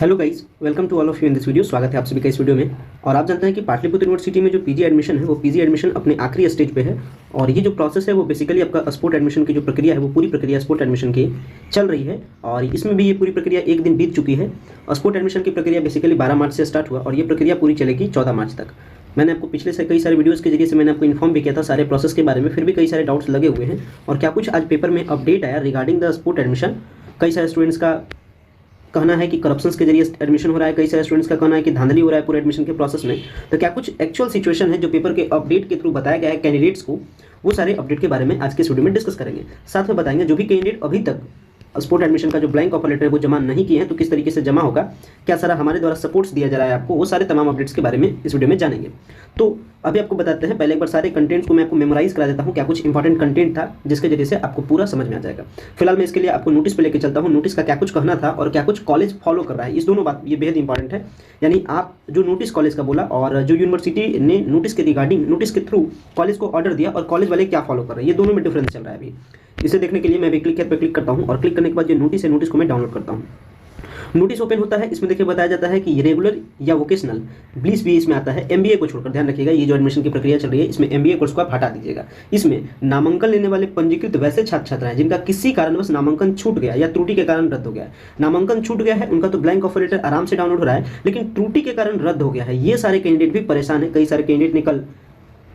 Hello guys, welcome to all of you in this video. स्वागत है आप सभी का इस वीडियो में। और आप जानते हैं कि पाटलिपुत्र यूनिवर्सिटी में जो पीजी एडमिशन है वो पीजी एडमिशन अपने आखिरी स्टेज पे है। और ये जो प्रोसेस है वो बेसिकली आपका स्पोर्ट एडमिशन की जो प्रक्रिया है वो पूरी प्रक्रिया स्पोर्ट एडमिशन की चल रही है। और इसमें भी ये पूरी प्रक्रिया एक दिन बीत चुकी है। स्पोर्ट एडमिशन की प्रक्रिया बेसिकली 12 मार्च से स्टार्ट हुआ और ये प्रक्रिया पूरी चलेगी 14 मार्च तक। मैंने आपको पिछले से कई सारे वीडियोस के जरिए से मैंने आपको इन्फॉर्म भी किया था सारे प्रोसेस के बारे में, फिर भी कई सारे डाउट्स लगे हुए हैं। और क्या कुछ आज पेपर में अपडेट आया रिगार्डिंग द स्पोर्ट एडमिशन। कई सारे स्टूडेंट्स का कहना है कि करप्शंस के जरिए एडमिशन हो रहा है, कई सारे स्टूडेंट्स का कहना है कि धांधली हो रहा है पूरे एडमिशन के प्रोसेस में। तो क्या कुछ एक्चुअल सिचुएशन है जो पेपर के अपडेट के थ्रू बताया गया है कैंडिडेट्स को, वो सारे अपडेट के बारे में आज के वीडियो में डिस्कस करेंगे। साथ में बताएंगे जो भी कैंडिडेट अभी तक स्पोर्ट एडमिशन का जो ब्लैंक ऑफर लेटर है वो जमा नहीं किए हैं तो किस तरीके से जमा होगा, क्या सारा हमारे द्वारा सपोर्ट्स दिया जा रहा है आपको, वो सारे तमाम अपडेट्स के बारे में इस वीडियो में जानेंगे। तो अभी आपको बताते हैं, पहले एक बार सारे कंटेंट्स को मैं आपको मेमोराइज करा देता हूँ, क्या कुछ इंपॉर्टेंट कंटेंट था जिसके जरिए से आपको पूरा समझ में आ जाएगा। फिलहाल मैं इसके लिए आपको नोटिस पे लेके चलता हूँ, नोटिस का क्या कुछ कहना था और क्या कुछ कॉलेज फॉलो कर रहा है। इस दोनों बात ये बेहद इंपॉर्टेंट है। यानी आप जो नोटिस कॉलेज का बोला और जो यूनिवर्सिटी ने नोटिस के रिगार्डिंग नोटिस के थ्रू कॉलेज को ऑर्डर दिया और कॉलेज वाले क्या फॉलो कर रहे हैं, ये दोनों में डिफरेंस चल रहा है अभी। इसे देखने के लिए मैं अभी क्लिक पर क्लिक करता हूँ और क्लिक करने के बाद जो नोटिस है नोटिस को मैं डाउनलोड करता हूँ। नोटिस ओपन होता है, इसमें देखिए बताया जाता है कि रेगुलर या वोकेशनल ब्लीस भी इसमें आता है। एमबीए को छोड़कर ध्यान रखिएगा, ये जो एडमिशन की प्रक्रिया चल रही है इसमें एमबीए कोर्स को आप हटा दीजिएगा। इसमें नामांकन लेने वाले पंजीकृत वैसे छात्र छात्रा हैं जिनका किसी कारणवश नामांकन छूट गया या त्रुटि के कारण रद्द हो गया है। नामांकन छूट गया है उनका तो ब्लैंक ऑफर लेटर आराम से डाउनलोड हो रहा है, लेकिन त्रुटि के कारण रद्द हो गया है, ये सारे कैंडिडेट भी परेशान है। कई सारे कैंडिडेट ने कल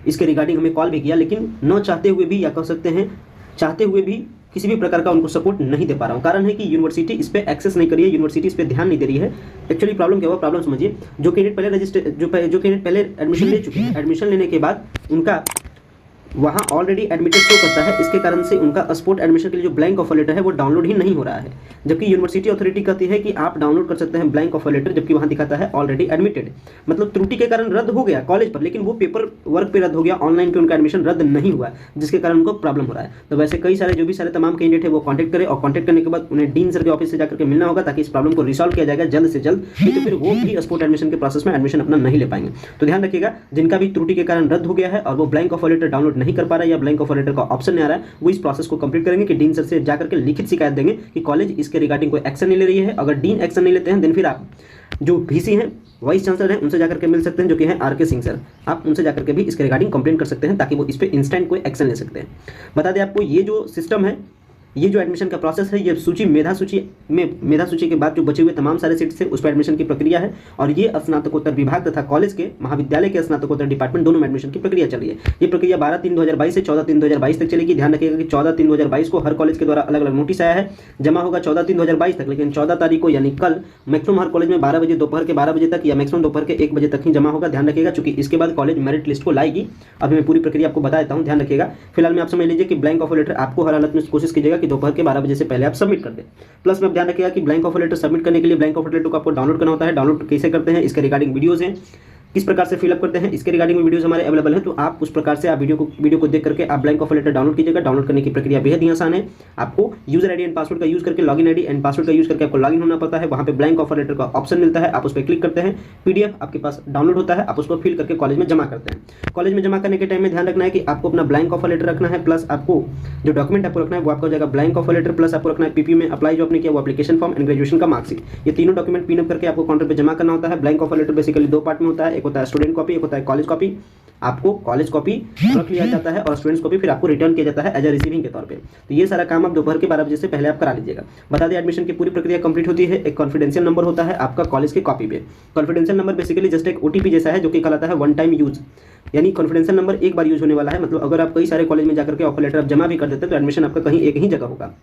इसके रिगार्डिंग हमें कॉल भी किया, लेकिन न चाहते हुए भी या कह सकते हैं चाहते हुए भी किसी भी प्रकार का उनको सपोर्ट नहीं दे पा रहा हूँ। कारण है कि यूनिवर्सिटी इस पे एक्सेस नहीं करी है, यूनिवर्सिटी इस पे ध्यान नहीं दे रही है। एक्चुअली प्रॉब्लम क्या हुआ, प्रॉब्लम समझिए। जो कैंडिडेट पहले एडमिशन ले चुके हैं, एडमिशन लेने के बाद उनका वहाँ ऑलरेडी एडमिटेड शो करता है, इसके कारण से उनका स्पोर्ट एडमिशन के लिए जो ब्लैंक ऑफर लेटर है वो डाउनलोड ही नहीं हो रहा है। जबकि यूनिवर्सिटी अथॉरिटी कहती है कि आप डाउनलोड कर सकते हैं ब्लैंक ऑफर लेटर, जबकि वहाँ दिखाता है ऑलरेडी एडमिटेड। मतलब त्रुटि के कारण रद्द हो गया कॉलेज पर, लेकिन वो पेपर वर्क पे रद्द हो गया, ऑनलाइन पे उनका एडमिशन रद्द नहीं हुआ, जिसके कारण उनको प्रॉब्लम हो रहा है। तो वैसे कई सारे जो भी सारे तमाम कैंडिडेट है वो कॉन्टैक्ट करें और कॉन्टैक्ट करने के बाद उन्हें डीन सर के ऑफिस से जाकर के मिलना होगा ताकि इस प्रॉब्लम को रिसॉल्व किया जाएगा जल्द से जल्द, क्योंकि फिर वो भी स्पोर्ट एडमिशन के प्रोसेस में एडमिशन अपना नहीं ले पाएंगे। तो ध्यान रखिएगा, जिनका भी त्रुटि के कारण रद्द हो गया है और वो ब्लैंक ऑफर लेटर डाउनलोड नहीं कर पा रहा है या ब्लैंक ऑफर लेटर का ऑप्शन नहीं आ रहा है, वो इस प्रोसेस को कंप्लीट करेंगे कि डीन सर से जाकर के लिखित शिकायत देंगे कि कॉलेज इसके रिगार्डिंग कोई एक्शन नहीं ले रही है। अगर डीन एक्शन नहीं लेते हैं देन फिर आप जो वीसी हैं, वाइस चांसलर हैं, उनसे जाकर के मिल सकते हैं, जो कि हैं आर के सिंह सर। आप उनसे जाकर के भी इसके रिगार्डिंग कंप्लेन कर सकते हैं ताकि वो इस पे इंस्टेंट कोई एक्शन ले सकते हैं। बता दें आपको, ये जो सिस्टम है, ये जो एडमिशन का प्रोसेस है, ये सूची मेधा सूची के बाद जो बचे हुए तमाम सारे सीट्स हैं उस पर एडमिशन की प्रक्रिया है। और ये स्नातकोत्तर विभाग तथा कॉलेज के महाविद्यालय के स्नातकोत्तर डिपार्टमेंट दोनों में एडमिशन की प्रक्रिया चल रही है। ये प्रक्रिया 12/3/2022 से 14/3/2022 तक चलेगी। ध्यान रखिएगा कि 14/3/2022 को हर कॉलेज के द्वारा अलग अलग नोटिस आया है, जमा होगा 14/3/2022 तक, लेकिन 14 तारीख को यानी कल मैक्सिमम हर कॉलेज में 12 बजे दोपहर के 12 बजे तक या मैक्सिमम दोपहर के 1 बजे तक ही जमा होगा। ध्यान रखिएगा, चूंकि इसके बाद कॉलेज मेरिट लिस्ट को लाएगी। अभी मैं पूरी प्रक्रिया आपको बता देता हूँ, ध्यान रखिएगा। फिलहाल में आप समझ लीजिए कि ब्लैंक ऑफर लेटर आपको हर हालत में कोशिश कीजिएगा कि दोपहर के 12 बजे से पहले आप सबमिट कर दें। प्लस में ध्यान रखिएगा कि ब्लैंक ऑफर लेटर सबमिट करने के लिए ब्लैंक ऑफर लेटर को आपको डाउनलोड करना होता है। डाउनलोड कैसे करते हैं, इसके रिगार्डिंग वीडियोस हैं, किस प्रकार से फिलअप करते हैं, इसके रिगार्डिंग वीडियोस हमारे अवेलेबल है। तो आप उस प्रकार से आप वीडियो को देख करके आप ब्लैंक ऑफर लेटर डाउनलोड कीजिएगा। डाउनलोड करने की प्रक्रिया बेहद ही आसान है। आपको यूजर आईडी एंड पासवर्ड का यूज करके, लॉगिन आईडी एंड पासवर्ड का यूज करके आपको लॉगिन होना पड़ता है। वहाँ पे ब्लैंक ऑफर लेटर का ऑप्शन मिलता है, आप उस पर क्लिक करते हैं, पीडीएफ आपके पास डाउनलोड होता है, आप उसको फिल करके कॉलेज में जमा करते हैं। कॉलेज में जमा करने के टाइम में ध्यान रखना है कि आपको अपना ब्लैंक ऑफर लेटर रखना है, प्लस आपको जो डॉक्यूमेंट आपको रखना है वो आपका हो जाएगा ब्लैंक ऑफर लेटर, प्लस आपको रखना है पीपी में अप्लाई जो आपने किया वो एप्लीकेशन फॉर्म एंड ग्रेजुएशन का मार्कशीट। ये तीनों डॉक्यूमेंट पिन अप करके आपको काउंटर पे जमा करना होता है। ब्लैंक ऑफर लेटर बेसिकली दो पार्ट में होता है, एक होता है स्टूडेंट कॉपी, एक होता है कॉलेज कॉपी। आपको कॉलेज कॉपी रख लिया जाता है और स्टूडेंट्स कॉपी फिर आपको रिटर्न किया जाता है एज ए रिसीविंग के तौर पे। तो ये सारा काम आप दोपहर के 12 बजे से पहले आप करा लीजिएगा। बता दें एडमिशन की पूरी प्रक्रिया कंप्लीट होती है, एक कॉन्फिडेंशियल नंबर होता है आपका कॉलेज के कॉपी पे। कॉन्फिडेंशियल नंबर बेसिकली जस्ट एक ओटीपी जैसा है जो कि कहलाता है वन टाइम यूज, यानी कॉन्फिडेंशियल नंबर एक बार यूज होने वाला है। मतलब अगर आप कई सारे कॉलेज में जाकर के ऑफर लेटर आप जमा भी कर देते हैं तो एडमिशन आपका कहीं एक ही जगह होगा।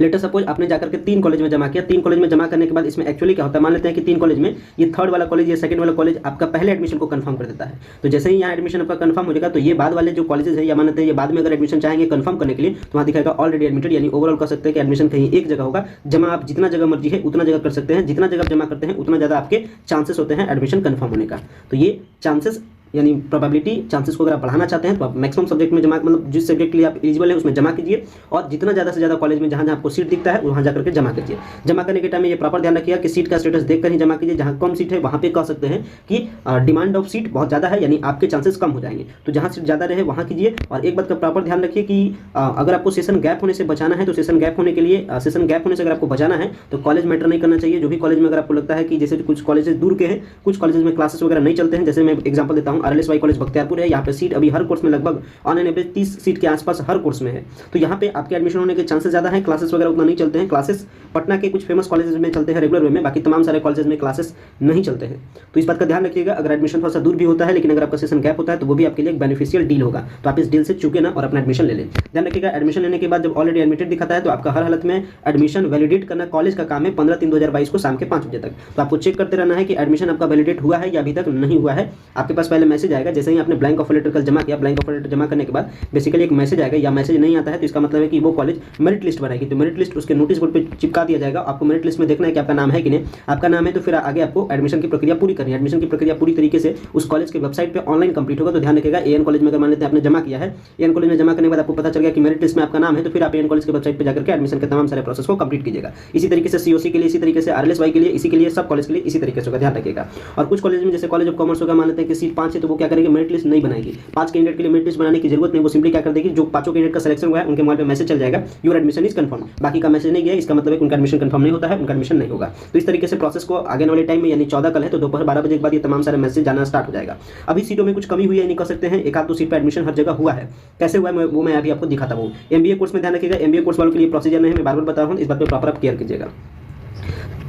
लेटर सपोज आपने जाकर के 3 कॉलेज में जमा किया, 3 कॉलेज में जमा करने के बाद इसमें एक्चुअली क्या होता है, मान लेते हैं कि 3 कॉलेज में ये थर्ड वाला कॉलेज या सेकंड वाला कॉलेज आपका पहले एडमिशन को कंफर्म कर देता है। तो जैसे ही यहाँ एडमिशन आपका कंफर्म हो जाएगा तो ये बाद वाले जो कॉलेजेस है या मान लेते हैं ये बाद में अगर एडमिशन चाहेंगे कंफर्म करने के लिए तो वहाँ दिखाएगा ऑलरेडी एडमिटेड, यानी ओवरऑल कह सकते हैं कि एडमिशन कहीं एक जगह होगा। जमा आप जितना जगह मर्जी है उतना जगह कर सकते हैं, जितना जगह जमा करते हैं उतना ज़्यादा आपके चांसेस होते हैं एडमिशन कंफर्म होने का। तो ये चांसेस यानी प्रोबेबिलिटी चांसेस को अगर आप बढ़ाना चाहते हैं तो आप मैक्सिमम सब्जेक्ट में जमा, मतलब जिस सब्जेक्ट के लिए आप एलिजिबल है उसमें जमा कीजिए और जितना ज़्यादा से ज़्यादा कॉलेज में जहाँ जहाँ आपको सीट दिखता है वहाँ जाकर के जमा कीजिए। जमा करने के टाइम में ये प्रॉपर ध्यान रखिएगा कि सीट का स्टेटस देखकर ही जमा कीजिए। जहाँ कम सीट है वहाँ पे कह सकते हैं कि डिमांड ऑफ सीट बहुत ज़्यादा है, यानी आपके चांसेस कम हो जाएंगे। तो जहाँ सीट ज़्यादा रहे वहाँ कीजिए। और एक बात का प्रॉपर ध्यान रखिए कि अगर आपको सेशन गैप होने से बचाना है तो सेशन गैप होने के लिए सेशन गैप होने से अगर आपको बचाना है तो कॉलेज मैटर नहीं करना चाहिए। जो भी कॉलेज में अगर आपको लगता है कि जैसे कुछ कॉलेजेस दूर के हैं, कुछ कॉलेजेस में क्लासेस वगैरह नहीं चलते हैं, जैसे मैं एग्जांपल देता हूं RLSY कॉलेज बख्तियारपुर है, यहाँ पे सीट अभी हर कोर्स में लगभग ऑन एन एवरेज 30 सीट के आसपास हर कोर्स में है। तो यहाँ पे आपके एडमिशन होने के चांसेस ज़्यादा हैं। क्लासेस वगैरह उतना नहीं चलते हैं। क्लासेस पटना के कुछ फेमस कॉलेजेस में चलते हैं रेगुलर वे में, बाकी तमाम सारे कॉलेजेस में क्लासेस नहीं चलते हैं। तो इस बात का ध्यान रखिएगा। अगर एडमिशन थोड़ा सा दूर भी होता है लेकिन अगर आपका सेशन गैप होता है तो वो भी आपके लिए एक बेनिफिशियल डील होगा। तो आप इस डील से चूके ना और अपना एडमिशन ले लें। ध्यान रखिएगा, एडमिशन लेने के बाद जब ऑलरेडी एडमिटेड दिखाता है तो आपका हर हालत में एडमिशन वैलिडेट करना कॉलेज का काम है 15/3/2022 को शाम के 5 बजे तक। तो आपको चेक करते रहना है कि एडमिशन आपका वैलिडेट हुआ है या अभी तक नहीं हुआ है। आपके पास पहले मैसेज आएगा, जैसे ही आपने ब्लैंक ऑफर लेटर कल जमा किया, ब्लैंक ऑफर लेटर जमा करने के बाद बेसिकली एक मैसेज आएगा, या मैसेज नहीं आता है तो इसका मतलब है कि वो कॉलेज मेरिट लिस्ट बनाएगी। तो मेरिट लिस्ट उसके नोटिस बोर्ड पर चिपका दिया जाएगा। आपको मेरिट लिस्ट में देखना है कि आपका नाम है कि नहीं। आपका नाम है तो फिर आगे आपको एडमिशन की प्रक्रिया पूरी करनी है। एडमिशन की प्रक्रिया पूरी तरीके से उस कॉलेज के वेबसाइट पर ऑनलाइन कंप्लीट होगा। तो ध्यान रखिएगा, AN कॉलेज में अगर मान लेते हैं आपने जमा किया है, AN कॉलेज में जमा करने के बाद आपको पता चल गया कि मेरिट लिस्ट में आपका नाम है, तो फिर आप AN कॉलेज के वेबसाइट पर जाकर के एडमिशन के तमाम सारे प्रोसेस को कंप्लीट कीजिएगा। इसी तरीके से COC के लिए, इसी तरीके से RLSY के लिए, इसी के लिए सब कॉलेज के लिए इसी तरीके से होगा, ध्यान रखिएगा। और कुछ कॉलेज में जैसे कॉलेज ऑफ कॉमर्स होगा, मान लेते हैं कि सीट 5 है तो वो क्या करेंगे, मेरिट लिस्ट नहीं बनाएगी। 5 कैंडिडेट के लिए मेरिट लिस्ट बनाने की जरूरत नहीं, वो सिंपली क्या कर देगी, जो 5 कैंडिडेट का सिलेक्शन हुआ है उनके मोबाइल पे मैसेज चल जाएगा, योर एडमिशन इज कंफर्म। बाकी का मैसेज नहीं गया, इसका मतलब है उनका एडमिशन कंफर्म नहीं होता है, उनका एडमिशन नहीं होगा। तो इस तरीके से प्रोसेस को आगे वाले टाइम में, यानी 14 कल है तो दोपहर 12 बजे के बाद ये तमाम सारे मैसेज जाना स्टार्ट हो जाएगा। अभी सीटों में कुछ कमी हुई है नहीं कह सकते हैं, एक आध दो सीट पर एडमिशन हर जगह हुआ है। कैसे हुआ है वो मैं अभी आपको दिखाता हूँ। MBA कोर्स में ध्यान रखिएगा, MBA कोर्स वालों के लिए प्रोसीजर नहीं है, मैं बार बार बता रहा हूँ, इस बात पर प्रॉपर आप केयर कीजिएगा।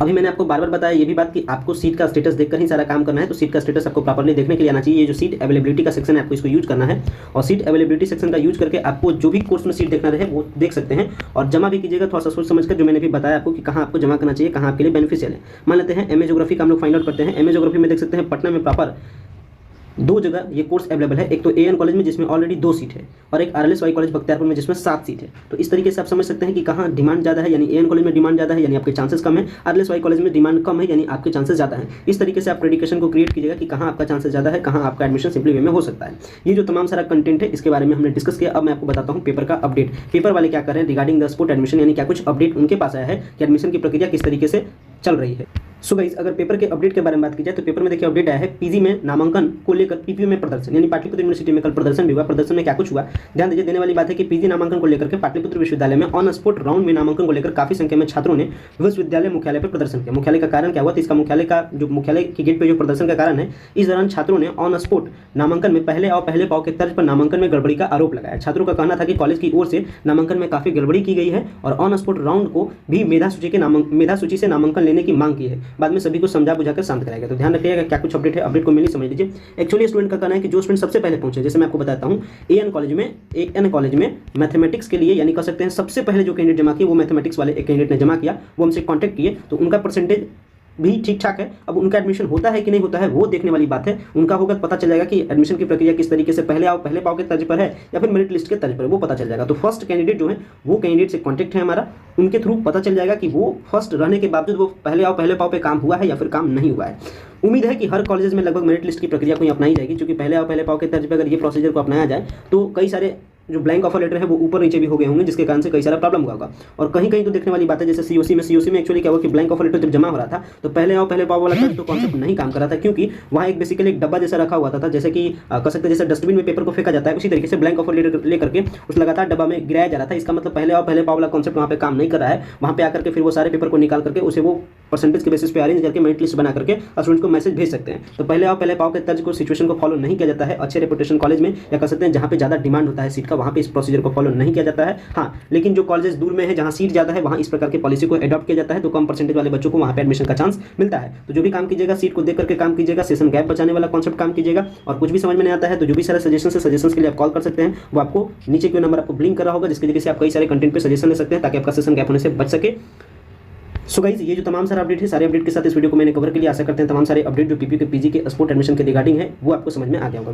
अभी मैंने आपको बार बार बताया ये भी बात कि आपको सीट का स्टेटस देखकर ही सारा काम करना है। तो सीट का स्टेटस आपको प्रॉपर्ली देखने के लिए आना चाहिए। ये जो सीट अवेलेबिलिटी का सेक्शन है आपको इसको यूज करना है, और सीट अवेलेबिलिटी सेक्शन का यूज करके आपको जो भी कोर्स में सीट देखना रहे वो देख सकते हैं। और जमा भी कीजिएगा थोड़ा सा सोच समझकर, जो मैंने भी बताया आपको कि कहाँ आपको जमा करना चाहिए, कहाँ आपके लिए बेनिफिशियल है। मान लेते हैं MA ज्योग्राफी का हम लोग फाइंड आउट करते हैं। MA ज्योग्राफी में देख सकते हैं पटना में प्रॉपर 2 जगह ये कोर्स अवेलेबल है। एक तो AN कॉलेज में जिसमें ऑलरेडी 2 सीट है, और एक RLSY कॉलेज बख्तियारपुर में जिसमें 7 सीट है। तो इस तरीके से आप समझ सकते हैं कि कहाँ डिमांड ज़्यादा है, यानी AN कॉलेज में डिमांड ज़्यादा है यानी आपके चांसेस कम है, RLSY कॉलेज में डिमांड कम है यानी आपके चांसेस ज़्यादा है। इस तरीके से आप प्रेडिक्शन को क्रिएट कीजिएगा कि कहाँ आपका चांसेस ज़्यादा है, कहाँ आपका एडमिशन सिंपली वे में हो सकता है। ये जो तमाम सारा कंटेंट है इसके बारे में हमने डिस्कस किया। अब मैं आपको बताता हूँ पेपर का अपडेट। पेपर वाले क्या कर रहे हैं रिगार्डिंग द स्पोर्ट एडमिशन, यानी क्या कुछ अपडेट उनके पास आया है कि एडमिशन की प्रक्रिया किस तरीके से चल रही है। सो गाइस, अगर पेपर के अपडेट के बारे में बात की जाए तो पेपर में देखिए अपडेट आया है PG में नामांकन को लेकर PPU में प्रदर्शन, यानी पाटलिपुत्र यूनिवर्सिटी में कल प्रदर्शन भी हुआ। प्रदर्शन में क्या कुछ हुआ ध्यान दीजिए। देने वाली बात है कि PG नामांकन को लेकर के पाटलिपुत्र विश्वविद्यालय में ऑन स्पॉट राउंड में नामांकन को लेकर काफी संख्या में छात्रों ने विश्वविद्यालय मुख्यालय पर प्रदर्शन किया। मुख्यालय का कारण क्या हुआ, तो इसका मुख्यालय का जो मुख्यालय की गेट पर जो प्रदर्शन का कारण है, इस दौरान छात्रों ने ऑन स्पॉट नामांकन में पहले पाव के तर्ज पर नामांकन में गड़बड़ी का आरोप लगाया। छात्रों का कहना था कि कॉलेज की ओर से नामांकन में काफी गड़बड़ी की गई है और ऑन स्पॉट राउंड को भी मेधा सूची से नामांकन लेने की मांग की है। बाद में सभी को समझा बुझाकर शांत कराएगा। तो ध्यान रखिएगा क्या कुछ अपडेट है, अपडेट को मिली समझ लीजिए। एक्चुअली स्टूडेंट का कहना है कि जो स्टूडेंट सबसे पहले पहुंचे, जैसे मैं आपको बताता हूं AN कॉलेज में मैथमेटिक्स के लिए, यानी कह सकते हैं सबसे पहले जो कैंडिडेट जमा किए वो मैथमेटिक्स वाले एक कैंडिडेट ने जमा किया, वो हमसे कांटेक्ट किए, तो उनका परसेंटेज भी ठीक ठाक है। अब उनका एडमिशन होता है कि नहीं होता है वो देखने वाली बात है। उनका होगा तो पता चल जाएगा कि एडमिशन की प्रक्रिया किस तरीके से पहले पाव के तर्ज पर है या फिर मेरिट लिस्ट के तर्ज पर है, वो पता चल जाएगा। तो फर्स्ट कैंडिडेट जो है वो कैंडिडेट से कॉन्टैक्ट है हमारा, उनके थ्रू पता चल जाएगा कि वो फर्स्ट रहने के बावजूद वो पहले पाव पे काम हुआ है या फिर काम नहीं हुआ है। उम्मीद है कि हर कॉलेज में लगभग मेरिट लिस्ट की प्रक्रिया को अपनाई जाएगी, क्योंकि पहले पाव के तर्ज पर अगर ये प्रोसीजर को अपनाया जाए तो कई सारे जो ब्लैंक ऑफर लेटर है वो ऊपर नीचे भी हो गए होंगे, जिसके कारण से कई सारा प्रॉब्लम हुआ होगा। और कहीं कहीं तो देखने वाली बात है, जैसे COC में एक्चुअली क्या हुआ कि ब्लैंक ऑफर लेटर जब जमा हो रहा था तो पहले पाव वाला तो कॉन्सेप्ट नहीं काम कर रहा था, क्योंकि वहाँ एक बेसिकली एक डब्बा जैसा रखा हुआ था, जैसे कि कह सकते हैं जैसे डस्टबिन में पेपर को फेंका जाता है, उसी तरीके से ब्लैंक ऑफर लेटर लेकर के उस लगातार डब्बा में गिराया जा रहा था। इसका मतलब पहले पाव वाला कॉन्सेप्ट वहाँ पे काम नहीं कर रहा है। वहाँ पे आकर के फिर वो सारे पेपर को निकाल करके उसे वो परसेंटेज के बेसिस पे अरेंज करके मेरिट लिस्ट बना करके स्टूडेंट को मैसेज भेज सकते हैं। तो पहले पाव के तर्ज को सिचुएशन को फॉलो नहीं किया जाता है अच्छे रेपुटेशन कॉलेज में, या कह सकते हैं जहाँ पे ज़्यादा डिमांड होता है सीट का, वहाँ पे इस प्रोसीजर को फॉलो नहीं किया जाता है। हाँ, लेकिन जो कॉलेजेस दूर में है जहाँ सीट ज़्यादा है वहाँ इस प्रकार की पॉलिसी को अडॉप्ट किया जाता है, तो कम परसेंटेज वाले बच्चों को वहाँ पे एडमिशन का चांस मिलता है। तो जो भी काम कीजिएगा सीट को देख करके काम कीजिएगा, सेशन गैप बचाने वाला कॉन्सेप्ट काम कीजिएगा। और कुछ भी समझ में नहीं आता है तो जो भी सारे सजेशन के लिए आप कॉल कर सकते हैं, वो आपको नीचे के नंबर आपको ब्लिंक कर रहा होगा, जिसके जरिए से आप कई सारे कंटेंट पे सजेशन ले सकते हैं ताकि आपका सेशन गैप होने से बच सके। सो गाइस, ये जो तमाम सारा अपडेट है, सारे अपडेट के साथ इस वीडियो को मैंने कवर के लिए आशा करते हैं तमाम सारे अपडेट जो PPU के PG के स्पोर्ट एडमिशन के रिगार्डिंग है वो आपको समझ में आ गया होगा।